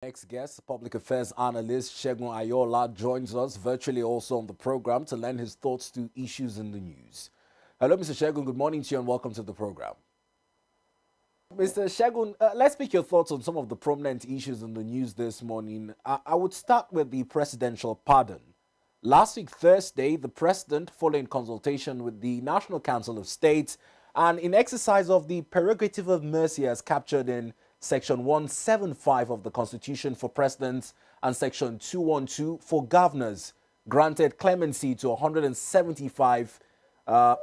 Next guest, Public Affairs Analyst Segun Ayoola, joins us virtually also on the program to lend his thoughts to issues in the news. Hello, Mr. Segun. Good morning to you and welcome to the program. Mr. Segun, let's pick your thoughts on some of the prominent issues in the news this morning. I would start with the presidential pardon. Last week, Thursday, the president, following consultation with the National Council of States and in exercise of the prerogative of mercy as captured in Section 175 of the Constitution for presidents and Section 212 for governors, granted clemency to 175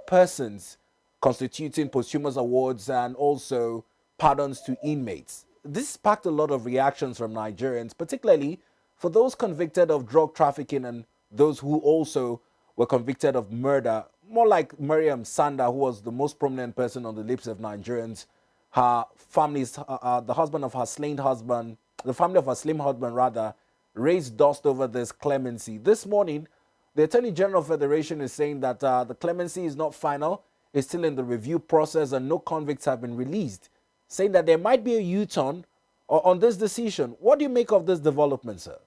persons, constituting posthumous awards and also pardons to inmates. This sparked a lot of reactions from Nigerians, particularly for those convicted of drug trafficking and those who also were convicted of murder, more like Miriam Sanda, who was the most prominent person on the lips of Nigerians. Her family's, the husband of her slain husband, the family of her slain husband rather, raised dust over this clemency. This morning, the Attorney General Federation is saying that the clemency is not final, it's still in the review process and no convicts have been released, saying that there might be a U-turn on this decision. What do you make of this development, sir?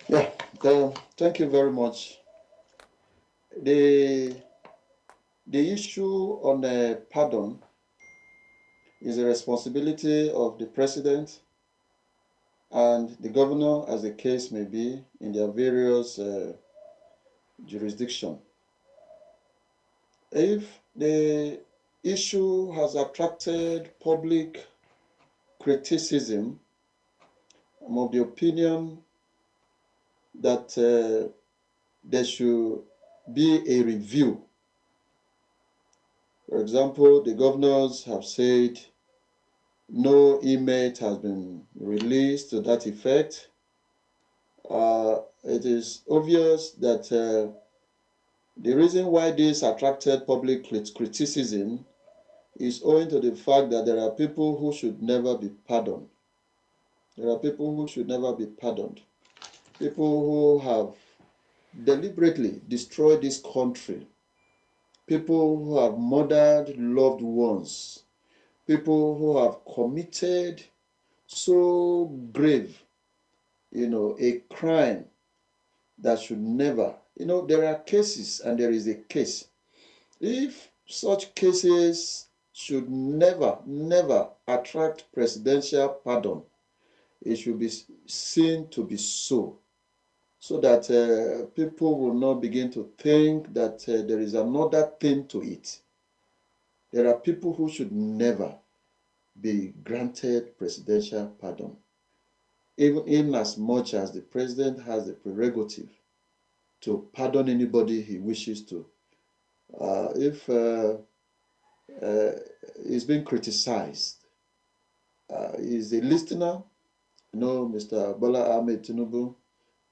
Yeah, thank you very much. The issue on pardon is a responsibility of the president and the governor, as the case may be, in their various jurisdictions. If the issue has attracted public criticism, I'm of the opinion that there should be a review. For example, the governors have said no inmate has been released to that effect. It is obvious that the reason why this attracted public criticism is owing to the fact that there are people who should never be pardoned. There are people who should never be pardoned. People who have deliberately destroyed this country. People who have murdered loved ones. People who have committed so grave, a crime that should never, there are cases and there is a case. If such cases should never attract presidential pardon, it should be seen to be so that people will not begin to think that there is another thing to it. There are people who should never be granted presidential pardon, even in as much as the president has the prerogative to pardon anybody he wishes to. If he's being criticized, he's a listener. Mr. Bola Ahmed Tinubu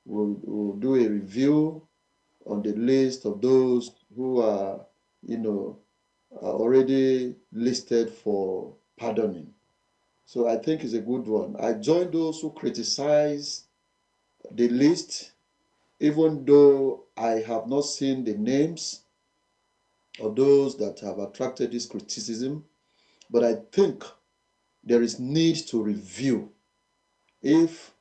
will do a review on the list of those who are, already listed for pardoning. So I think it's a good one. I join those who criticize the list, even though I have not seen the names of those that have attracted this criticism. But I think there is need to review. If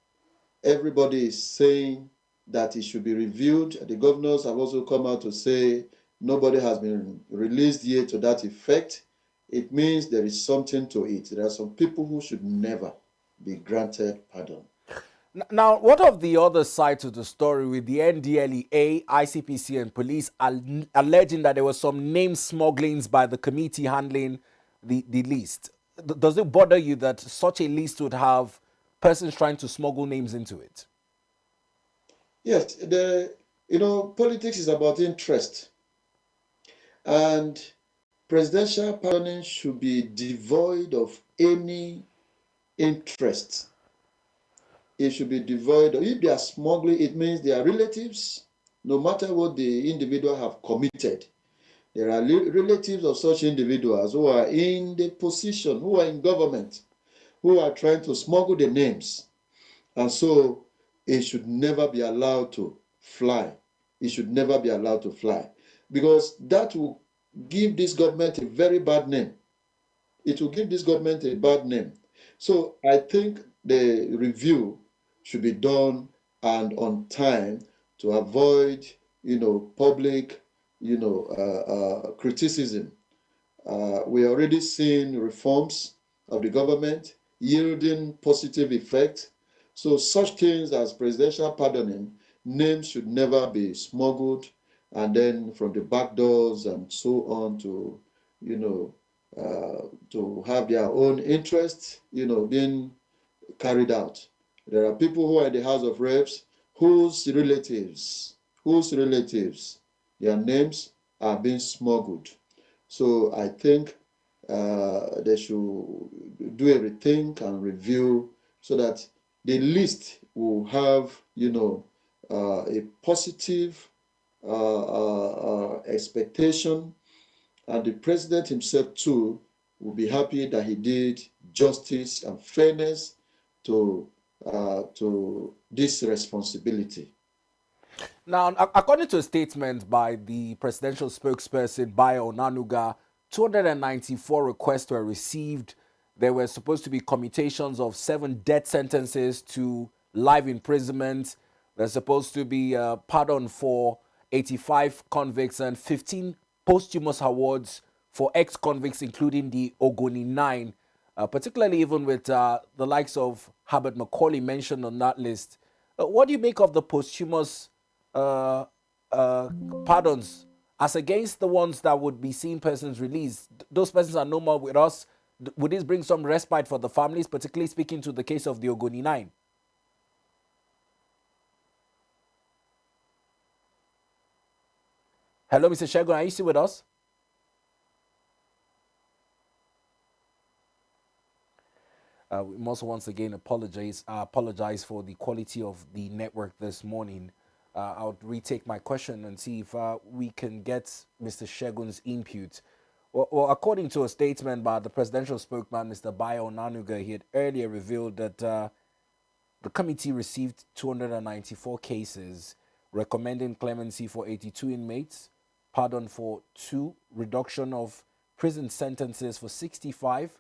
everybody is saying that it should be reviewed, the governors have also come out to say nobody has been released yet to that effect, it means there is something to it. There are some people who should never be granted pardon. Now, what of the other side to the story with the NDLEA, ICPC, and police alleging that there was some name smugglings by the committee handling the list? Does it bother you that such a list would have persons trying to smuggle names into it? Yes, politics is about interest. And presidential pardoning should be devoid of any interest. It should be devoid of, if they are smuggling, it means they are relatives, no matter what the individual have committed. There are relatives of such individuals who are in the position, who are in government, who are trying to smuggle the names. And so it should never be allowed to fly. It should never be allowed to fly. Because that will give this government a very bad name. It will give this government a bad name. So I think the review should be done and on time to avoid, public, criticism. We are already seeing reforms of the government yielding positive effects. So such things as presidential pardoning, names should never be smuggled and then from the back doors and so on to have their own interests, being carried out. There are people who are in the House of Reps whose relatives, their names are being smuggled. So I think they should do a rethink and review so that the list will have, a positive expectation, and the president himself too will be happy that he did justice and fairness to this responsibility. Now, according to a statement by the presidential spokesperson, Bayo Onanuga, 294 requests were received. There were supposed to be commutations of 7 death sentences to life imprisonment. There's supposed to be a pardon for 85 convicts and 15 posthumous awards for ex-convicts, including the Ogoni 9, particularly even with the likes of Herbert Macaulay mentioned on that list. What do you make of the posthumous uh, uh, pardons as against the ones that would be seeing persons released? Those persons are no more with us. Would this bring some respite for the families, particularly speaking to the case of the Ogoni 9? Hello, Mr. Segun, are you still with us? We must once again apologize for the quality of the network this morning. I'll retake my question and see if we can get Mr. Shegun's input. Well, according to a statement by the presidential spokesman, Mr. Bayo Nanuga, he had earlier revealed that the committee received 294 cases, recommending clemency for 82 inmates, pardon for 2, reduction of prison sentences for 65,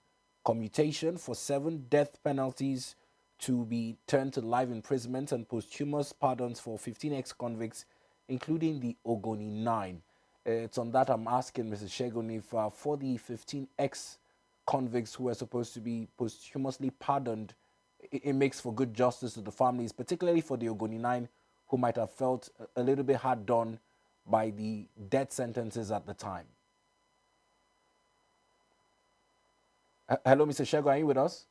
commutation for 7, death penalties to be turned to life imprisonment, and posthumous pardons for 15 ex-convicts, including the Ogoni 9. It's on that I'm asking Mrs. Segun if for the 15 ex-convicts who are supposed to be posthumously pardoned, it makes for good justice to the families, particularly for the Ogoni 9, who might have felt a little bit hard done by the death sentences at the time. Hello, Mr. Segun, are you with us?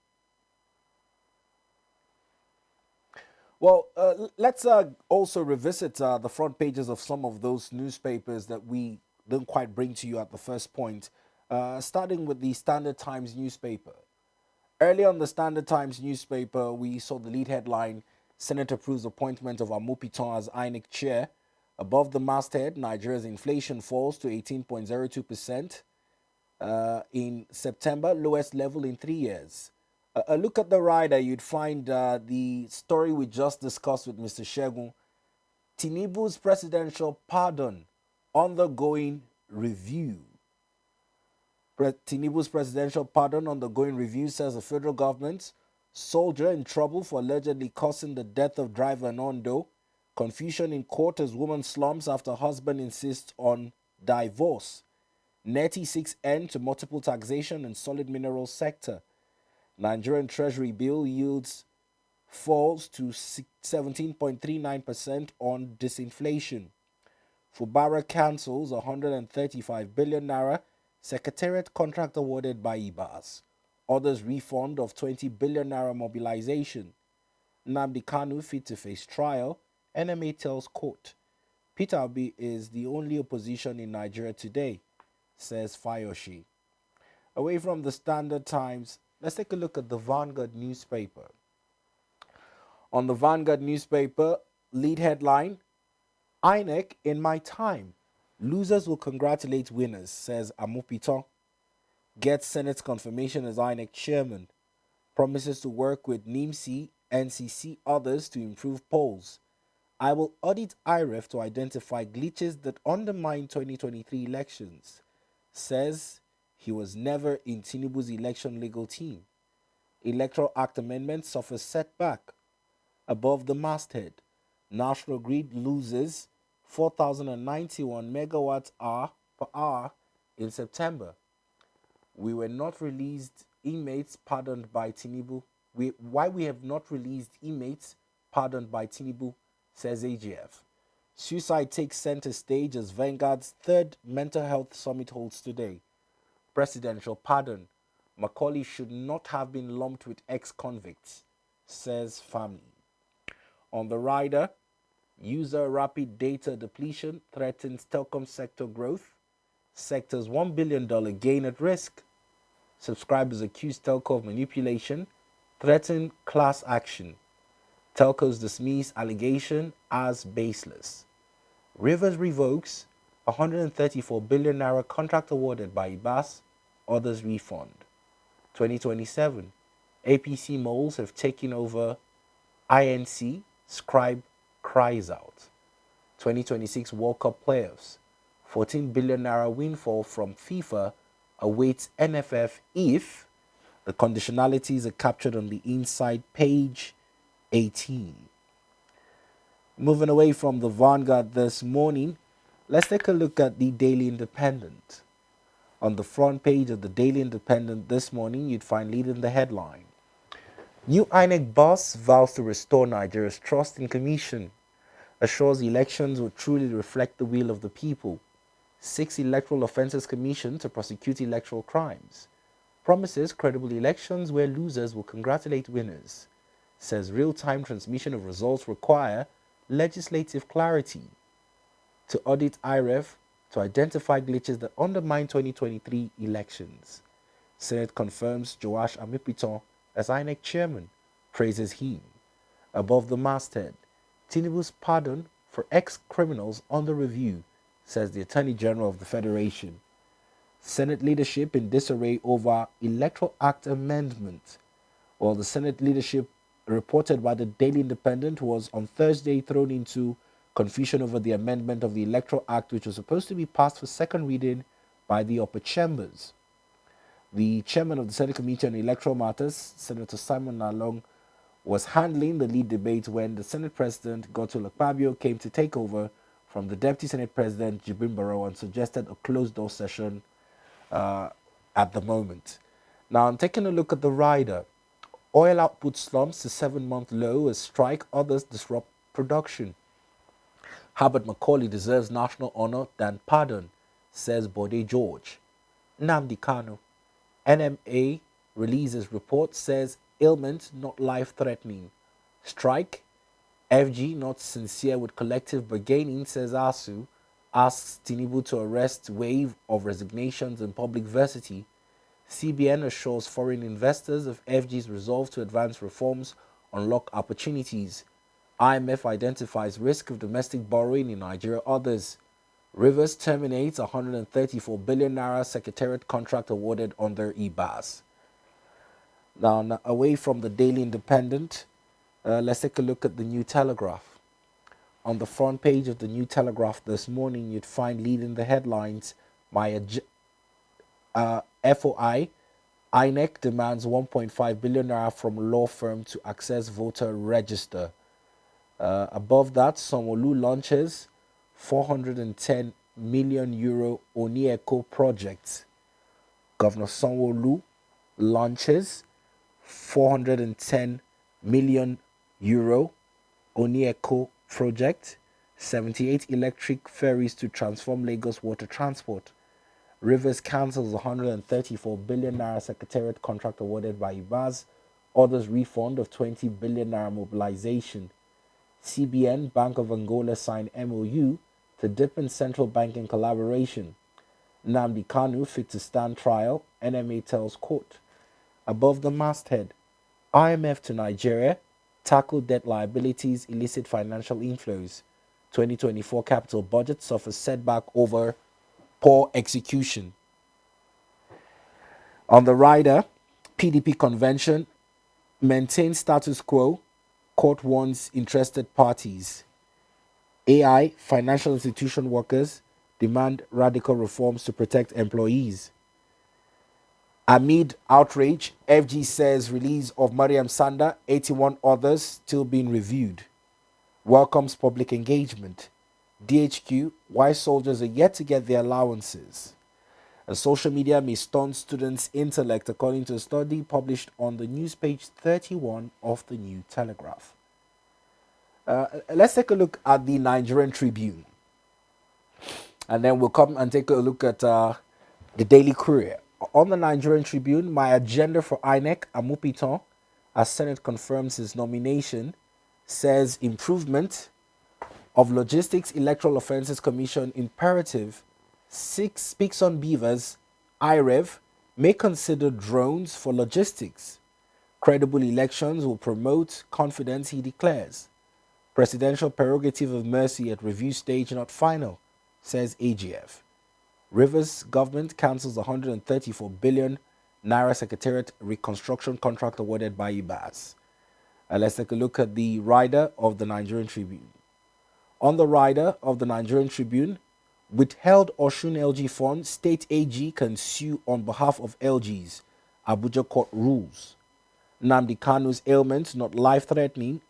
Well, let's also revisit the front pages of some of those newspapers that we didn't quite bring to you at the first point, starting with the Standard Times newspaper. Early on the Standard Times newspaper, we saw the lead headline, Senate approves appointment of Amopiton as INEC chair. Above the masthead, Nigeria's inflation falls to 18.02%. In September, lowest level in 3 years. A look at the rider, you'd find the story we just discussed with Mr. Segun. Tinubu's presidential pardon undergoing review. Tinubu's presidential pardon undergoing review, says the federal government. Soldier in trouble for allegedly causing the death of driver in Ondo. Confusion in court as woman slumps after husband insists on divorce. NETI seeks end to multiple taxation in solid mineral sector. Nigerian Treasury bill yields falls to 17.39% on disinflation. Fubara cancels 135 billion naira secretariat contract awarded by IBAS. Others refund of 20 billion naira mobilization. Nnamdi Kanu fit to face trial. NMA tells court. Peter Obi is the only opposition in Nigeria today, says Fayoshi. Away from the Standard Times, let's take a look at the Vanguard newspaper. On the Vanguard newspaper, lead headline, INEC in my time. Losers will congratulate winners, says Amopiton. Gets Senate's confirmation as INEC chairman. Promises to work with NIMC, NCC, others to improve polls. I will audit IREF to identify glitches that undermine 2023 elections. Says he was never in Tinubu's election legal team. Electoral Act amendment suffers setback. Above the masthead, National Grid loses 4,091 megawatts hour per hour in September. We were not released inmates pardoned by Tinubu. Why we have not released inmates pardoned by Tinubu, says AGF. Suicide takes center stage as Vanguard's third mental health summit holds today. Presidential pardon. Macaulay should not have been lumped with ex-convicts, says family. On the rider, user rapid data depletion threatens telecom sector growth. Sector's $1 billion gain at risk. Subscribers accuse telco of manipulation, threaten class action. Telcos dismiss allegation as baseless. Rivers revokes 134 billion naira contract awarded by IBAS, others refund. 2027, APC moles have taken over INC, Scribe cries out. 2026 World Cup playoffs, 14 billion naira windfall from FIFA awaits NFF if the conditionalities are captured on the inside page 18. Moving away from the Vanguard this morning, let's take a look at the Daily Independent. On the front page of the Daily Independent this morning, you'd find leading the headline. New INEC boss vows to restore Nigeria's trust in commission. Assures elections will truly reflect the will of the people. 6 Electoral Offences Commission to prosecute electoral crimes. Promises credible elections where losers will congratulate winners. Says real-time transmission of results require legislative clarity. To audit IREF to identify glitches that undermine 2023 elections. Senate confirms Joash Amipiton as INEC chairman, praises him. Above the masthead, Tinubu's pardon for ex-criminals under review, says the Attorney General of the Federation. Senate leadership in disarray over Electoral Act amendment. While the Senate leadership reported by the Daily Independent was on Thursday thrown into confusion over the amendment of the Electoral Act, which was supposed to be passed for second reading by the upper chambers. The chairman of the Senate Committee on Electoral Matters, Senator Simon Nalong, was handling the lead debate when the Senate President, Godswill Akpabio, came to take over from the Deputy Senate President, Jibrin Barrow, and suggested a closed-door session at the moment. Now, I'm taking a look at the rider. Oil output slumps to 7-month low as strike others disrupt production. Herbert Macaulay deserves national honor than pardon, says Bode George. Nnamdi Kanu. NMA releases report says ailment not life-threatening. Strike. FG not sincere with collective bargaining, says ASU. Asks Tinubu to arrest wave of resignations in public varsity. CBN assures foreign investors of FG's resolve to advance reforms, unlock opportunities. IMF identifies risk of domestic borrowing in Nigeria. Others. Rivers terminates 134 billion naira secretariat contract awarded under EBAS. Now, away from the Daily Independent, let's take a look at the New Telegraph. On the front page of the New Telegraph this morning, you'd find leading the headlines, FOI, INEC demands 1.5 billion naira from law firm to access voter register. Above that, Sanwo-Olu launches 410 million euro Oni-Eco project. Governor Sanwo-Olu launches 410 million euro Oni-Eco project, 78 electric ferries to transform Lagos water transport. Rivers cancels 134 billion naira secretariat contract awarded by IBAS. Others refund of 20 billion naira mobilization. CBN, Bank of Angola sign MOU to deepen central banking collaboration. Nnamdi Kanu fit to stand trial, NMA tells court. Above the masthead, IMF to Nigeria, tackle debt liabilities, illicit financial inflows. 2024 capital budget suffers setback over poor execution. On the rider, PDP convention maintains status quo, court warns interested parties. AI, financial institution workers demand radical reforms to protect employees. Amid outrage, FG says release of Mariam Sanda, 81 others still being reviewed. Welcomes public engagement. DHQ, why soldiers are yet to get their allowances. Social media may stunt students' intellect, according to a study published on the news page 31 of the New Telegraph. Let's take a look at the Nigerian Tribune. And then we'll come and take a look at the Daily Courier. On the Nigerian Tribune, my agenda for INEC, Amupiton, as Senate confirms his nomination, says improvement of Logistics Electoral Offences Commission imperative. 6 speaks on beavers. IREV may consider drones for logistics. Credible elections will promote confidence, he declares. Presidential prerogative of mercy at review stage not final, says AGF. Rivers government cancels 134 billion naira secretariat reconstruction contract awarded by IBAS. Let's take a look at the rider of the Nigerian Tribune. On the rider of the Nigerian Tribune, withheld Oshun LG fund, state AG can sue on behalf of LGs. Abuja court rules. Nnamdi Kanu's ailment not life-threatening,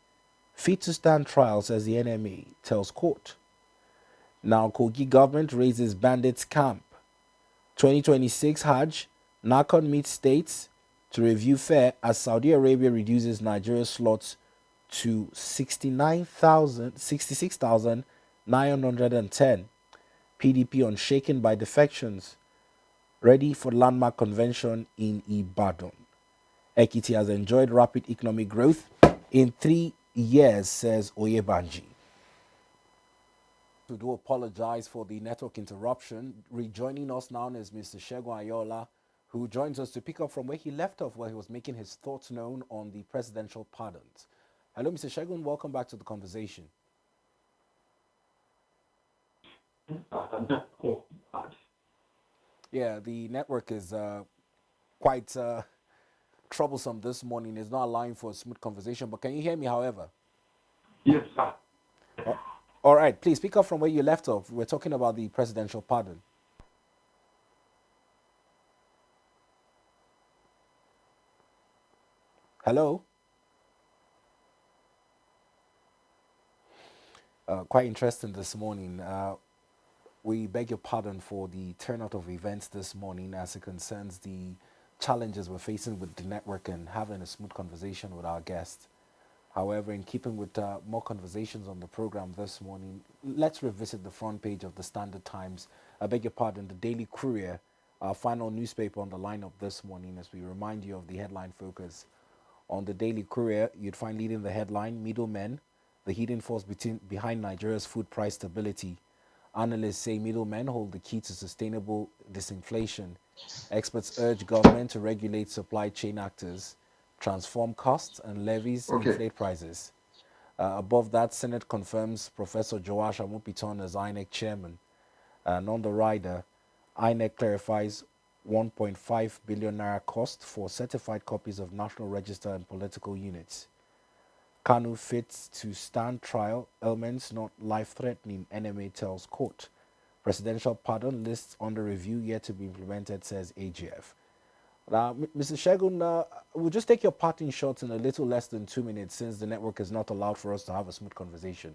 fit to stand trial, says the NMA, tells court. Now Kogi government raises bandits camp. 2026 Hajj, NACON meets states to review fare as Saudi Arabia reduces Nigeria's slots to 66,910. PDP unshaken by defections, ready for landmark convention in Ibadan. Ekiti has enjoyed rapid economic growth in 3 years, says Oyebanji. We do apologize for the network interruption. Rejoining us now is Mr. Segun Ayoola, who joins us to pick up from where he left off, where he was making his thoughts known on the presidential pardons. Hello, Mr. Segun. Welcome back to the conversation. Yeah, the network is quite troublesome this morning. It's not allowing for a smooth conversation, but can you hear me, however? Yes, sir. All right, please pick up from where you left off. We're talking about the presidential pardon. Hello? Quite interesting this morning. We beg your pardon for the turnout of events this morning as it concerns the challenges we're facing with the network and having a smooth conversation with our guest. However, in keeping with more conversations on the program this morning, let's revisit the front page of the Standard Times. I beg your pardon, the Daily Courier, our final newspaper on the lineup this morning, as we remind you of the headline focus. On the Daily Courier, you'd find leading the headline, middlemen, the hidden force behind Nigeria's food price stability. Analysts say middlemen hold the key to sustainable disinflation. Experts urge government to regulate supply chain actors, transform costs and levies, inflate prices. Above that, Senate confirms Professor Joash Amupiton as INEC chairman. And on the rider, INEC clarifies 1.5 billion naira cost for certified copies of National Register and political units. Kanu fits to stand trial, elements not life-threatening, NMA tells court. Presidential pardon lists under review yet to be implemented, says AGF. Now, Mr. Segun, we'll just take your parting shots in a little less than 2 minutes since the network is not allowed for us to have a smooth conversation.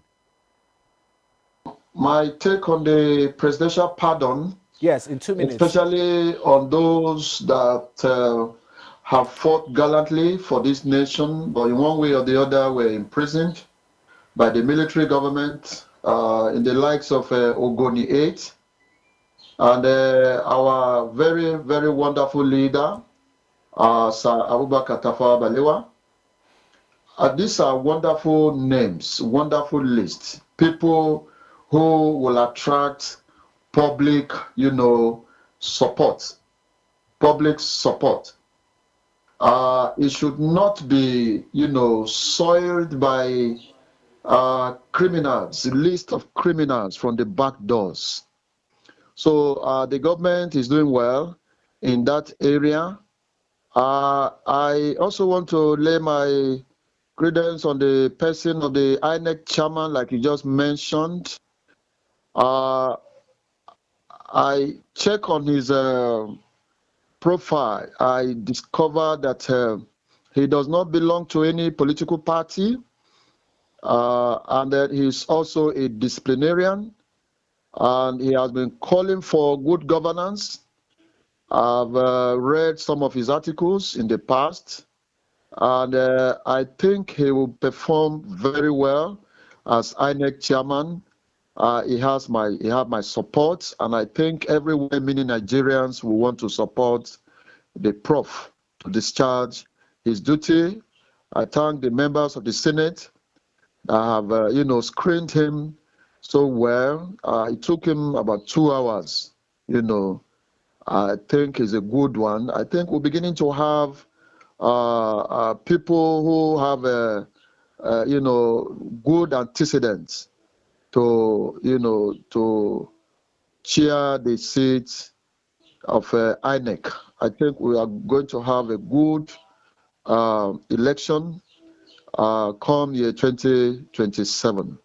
My take on the presidential pardon. Yes, in 2 minutes. Especially on those that have fought gallantly for this nation, but in one way or the other were imprisoned by the military government, in the likes of Ogoni 8, and our very, very wonderful leader, Sir Abubakar Tafawa Balewa. These are wonderful names, wonderful lists, people who will attract public, support, public support. It should not be, soiled by criminals, a list of criminals from the back doors. So the government is doing well in that area. I also want to lay my credence on the person of the INEC chairman, like you just mentioned. I check on his profile, I discovered that he does not belong to any political party, and that he's also a disciplinarian, and he has been calling for good governance. I've read some of his articles in the past, and I think he will perform very well as INEC chairman. He have my support, and I think everywhere many Nigerians will want to support the prof to discharge his duty. I thank the members of the Senate that have, screened him so well. It took him about 2 hours. I think he's a good one. I think we're beginning to have people who have, good antecedents to chair the seat of INEC. I think we are going to have a good election come year 2027.